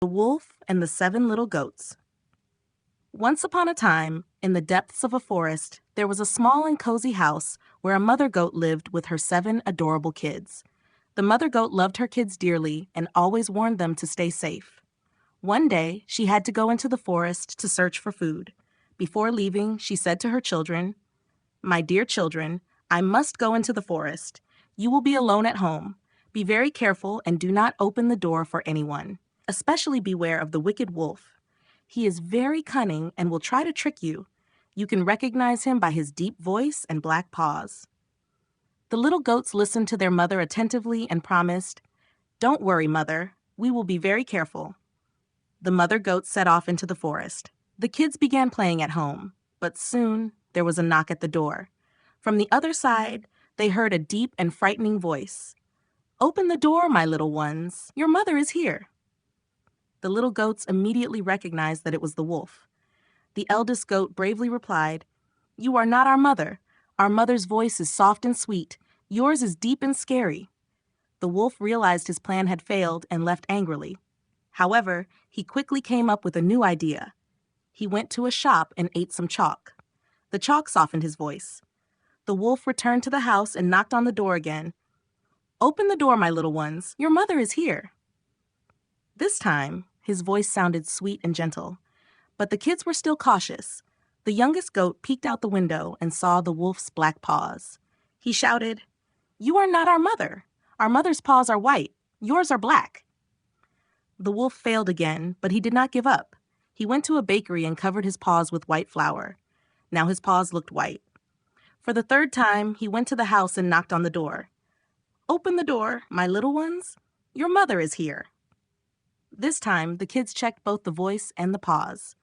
The Wolf and the Seven Little Goats. Once upon a time, in the depths of a forest, there was a small and cozy house where a mother goat lived with her 7 adorable kids. The mother goat loved her kids dearly and always warned them to stay safe. One day, she had to go into the forest to search for food. Before leaving, she said to her children, "My dear children, I must go into the forest. You will be alone at home. Be very careful and do not open the door for anyone. Especially beware of the wicked wolf. He is very cunning and will try to trick you. You can recognize him by his deep voice and black paws." The little goats listened to their mother attentively and promised, "Don't worry, Mother. We will be very careful." The mother goat set off into the forest. The kids began playing at home, but soon there was a knock at the door. From the other side, they heard a deep and frightening voice. "Open the door, my little ones. Your mother is here." The little goats immediately recognized that it was the wolf. The eldest goat bravely replied, "You are not our mother. Our mother's voice is soft and sweet. Yours is deep and scary." The wolf realized his plan had failed and left angrily. However, he quickly came up with a new idea. He went to a shop and ate some chalk. The chalk softened his voice. The wolf returned to the house and knocked on the door again. "Open the door, my little ones. Your mother is here." This time, his voice sounded sweet and gentle. But the kids were still cautious. The youngest goat peeked out the window and saw the wolf's black paws. He shouted, "You are not our mother. Our mother's paws are white. Yours are black." The wolf failed again, but he did not give up. He went to a bakery and covered his paws with white flour. Now his paws looked white. For the 3rd time, he went to the house and knocked on the door. "Open the door, my little ones. Your mother is here." This time, the kids checked both the voice and the paws.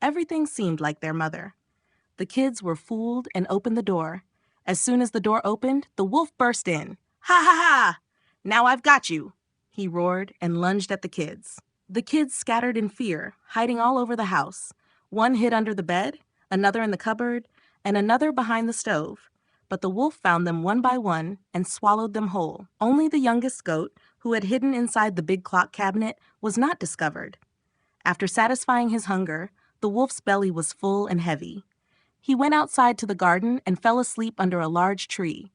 Everything seemed like their mother. The kids were fooled and opened the door. As soon as the door opened, the wolf burst in. "Ha ha ha! Now I've got you!" he roared and lunged at the kids. The kids scattered in fear, hiding all over the house. One hid under the bed, another in the cupboard, and another behind the stove. But the wolf found them one by one and swallowed them whole. Only the youngest goat, who had hidden inside the big clock cabinet, was not discovered. After satisfying his hunger, the wolf's belly was full and heavy. He went outside to the garden and fell asleep under a large tree.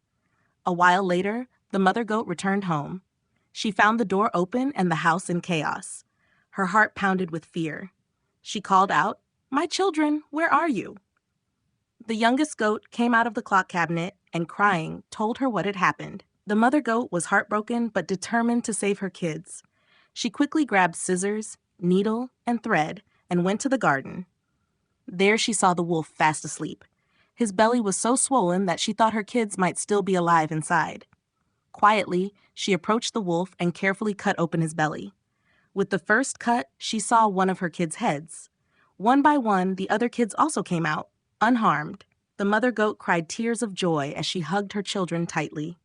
A while later, the mother goat returned home. She found the door open and the house in chaos. Her heart pounded with fear. She called out, "My children, where are you?" The youngest goat came out of the clock cabinet and, crying, told her what had happened. The mother goat was heartbroken but determined to save her kids. She quickly grabbed scissors, needle, and thread and went to the garden. There she saw the wolf fast asleep. His belly was so swollen that she thought her kids might still be alive inside. Quietly, she approached the wolf and carefully cut open his belly. With the first cut, she saw one of her kids' heads. One by one, the other kids also came out, unharmed. The mother goat cried tears of joy as she hugged her children tightly.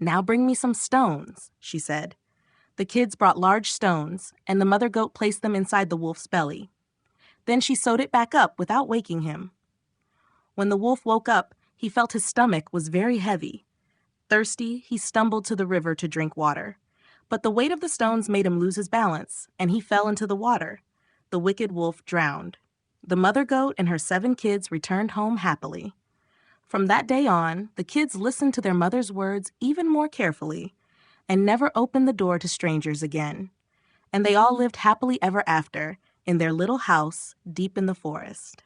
"Now bring me some stones," she said. The kids brought large stones, and the mother goat placed them inside the wolf's belly. Then she sewed it back up without waking him. When the wolf woke up, he felt his stomach was very heavy. Thirsty, he stumbled to the river to drink water. But the weight of the stones made him lose his balance, and he fell into the water. The wicked wolf drowned. The mother goat and her 7 kids returned home happily. From that day on, the kids listened to their mother's words even more carefully and never opened the door to strangers again. And they all lived happily ever after in their little house deep in the forest.